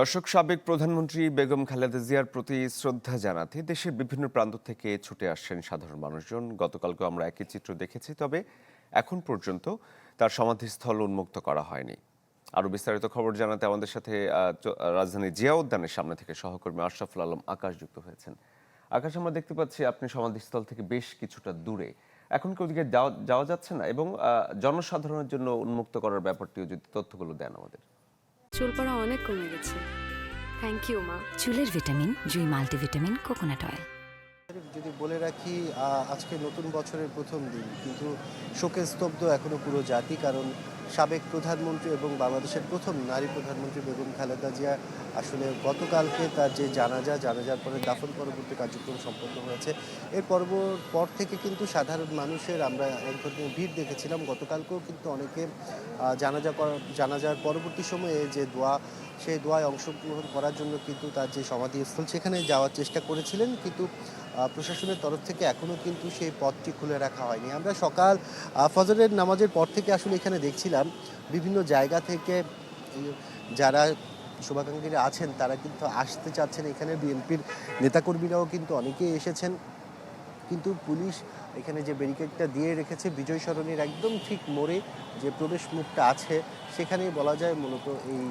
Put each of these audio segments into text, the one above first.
দর্শক, সাবেক প্রধানমন্ত্রী বেগম খালেদা জিয়ার প্রতি শ্রদ্ধা জানাতে দেশের বিভিন্ন প্রান্ত থেকে ছুটে আসছেন সাধারণ মানুষজন। গতকালকে আমরা একই চিত্র দেখেছি, তবে এখন পর্যন্ত তার সমাধিস্থল উন্মুক্ত করা হয়নি। আরও বিস্তারিত খবর জানাতে আমাদের সাথে রাজধানী জিয়া উদ্যানের সামনে থেকে সহকর্মী আশরাফুল আলম আকাশ যুক্ত হয়েছেন। আকাশ, আমরা দেখতে পাচ্ছি আপনি সমাধিস্থল থেকে বেশ কিছুটা দূরে। এখন কি ওদিকে যাওয়া যাচ্ছে না? এবং জনসাধারণের জন্য উন্মুক্ত করার ব্যাপারটিও যদি তথ্যগুলো দেন আমাদের। চুল পড়া অনেক কমে গেছে। থ্যাংক ইউ মা। চুলের ভিটামিন জুই মাল্টিভিটামিন কোকোনাট অয়েল। যদি বলে রাখি, আজকে নতুন বছরের প্রথম দিন, কিন্তু শোকে স্তব্ধ এখনো পুরো জাতি। কারণ সাবেক প্রধানমন্ত্রী এবং বাংলাদেশের প্রথম নারী প্রধানমন্ত্রী বেগম খালেদা জিয়া আসলে গতকালকে তার যে জানাজার পরে দাফন পরবর্তী কার্যক্রম সম্পন্ন হয়েছে। এর পর থেকে কিন্তু সাধারণ মানুষের আমরা এক ধরনের ভিড় দেখেছিলাম। গতকালকেও কিন্তু অনেকে জানাজার পরবর্তী সময়ে যে দোয়া, সেই দোয়ায় অংশগ্রহণ করার জন্য কিন্তু তার যে সমাধিস্থল সেখানে যাওয়ার চেষ্টা করেছিলেন, কিন্তু প্রশাসনের তরফ থেকে এখনও কিন্তু সেই পথটি খুলে রাখা হয়নি। আমরা সকাল ফজরের নামাজের পর থেকে আসলে এখানে দেখছিলাম বিভিন্ন জায়গা থেকে যারা শুভাকাঙ্ক্ষীরা আছেন তারা কিন্তু আসতে চাচ্ছেন এখানে। বিএনপির নেতাকর্মীরাও কিন্তু অনেকেই এসেছেন, কিন্তু পুলিশ এখানে যে ব্যারিকেডটা দিয়ে রেখেছে বিজয় সরণির একদম ঠিক মোড়ে যে প্রবেশ মুখটা আছে, সেখানেই বলা যায় মূলত এই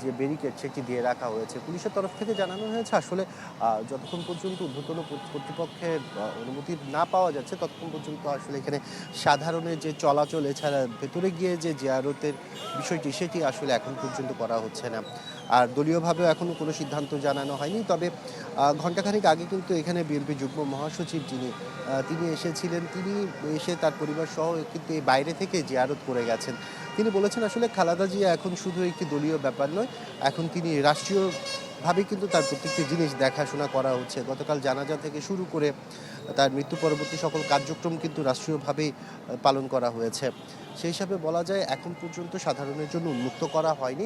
যে ব্যারিকেড সেটি দিয়ে রাখা হয়েছে। পুলিশের তরফ থেকে জানানো হয়েছে আসলে যতক্ষণ পর্যন্ত ঊর্ধ্বতন কর্তৃপক্ষের অনুমতি না পাওয়া যাচ্ছে ততক্ষণ পর্যন্ত আসলে এখানে সাধারণের যে চলাচল, এছাড়া ভেতরে গিয়ে যে জিয়ারতের বিষয়টি সেটি আসলে এখন পর্যন্ত করা হচ্ছে না। আর দলীয়ভাবেও এখনও কোনো সিদ্ধান্ত জানানো হয়নি। তবে ঘণ্টাখানেক আগে কিন্তু এখানে বিএনপি যুগ্ম মহাসচিব তিনি এসেছিলেন। তিনি এসে তার পরিবার সহ কিন্তু এই বাইরে থেকে জিয়ারত করে গেছেন। তিনি বলেছেন আসলে খালেদা জিয়া এখন শুধু একটি দলীয় ব্যাপার নয়, এখন তিনি রাষ্ট্রীয়ভাবে কিন্তু তার প্রত্যেকটি জিনিস দেখাশোনা করা হচ্ছে। গতকাল জানাজা থেকে শুরু করে তার মৃত্যু পরবর্তী সকল কার্যক্রম কিন্তু রাষ্ট্রীয়ভাবেই পালন করা হয়েছে। সেই হিসাবে বলা যায় এখন পর্যন্ত সাধারণের জন্য উন্মুক্ত করা হয়নি।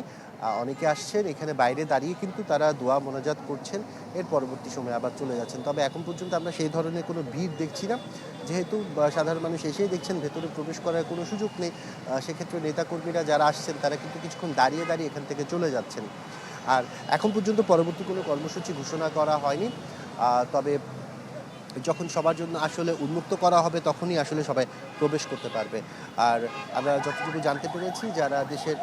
অনেকে আসছেন এখানে বাইরে দাঁড়িয়ে কিন্তু তারা দোয়া মোনাজাত করছেন, এর পরবর্তী সময় আবার চলে যাচ্ছেন। তবে এখন পর্যন্ত আমরা সেই ধরনের কোনো ভিড় দেখছি না, যেহেতু সাধারণ মানুষ এসেই দেখছেন, ভেতরে প্রবেশ করার কোনো সুযোগ নেই। সেক্ষেত্রে নেতাকর্মীরা যারা আসছেন তারা কিন্তু কিছুক্ষণ দাঁড়িয়ে এখান থেকে চলে যাচ্ছেন। আর এখন পর্যন্ত পরবর্তী কোনো কর্মসূচি ঘোষণা করা হয়নি। তবে যখন সবার জন্য আসলে উন্মুক্ত করা হবে তখনই আসলে সবাই প্রবেশ করতে পারবে। আর আমরা যতটুকু জানতে পেরেছি, যারা দেশের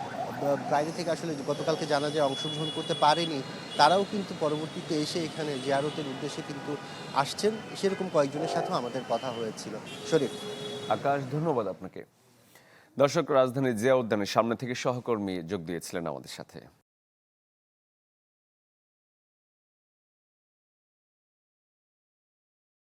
বাইরে থেকে আসলে গতকালকে জানাজায় অংশগ্রহণ করতে পারেনি তারাও কিন্তু পরবর্তীতে এসে এখানে জিয়ারতের উদ্দেশ্যে কিন্তু আসছেন। সেরকম কয়েকজনের সাথেও আমাদের কথা হয়েছিল। শরীফ। আকাশ, ধন্যবাদ আপনাকে। দর্শক, রাজধানী জিয়া উদ্যানের সামনে থেকে সহকর্মী যোগ দিয়েছিলেন আমাদের সাথে।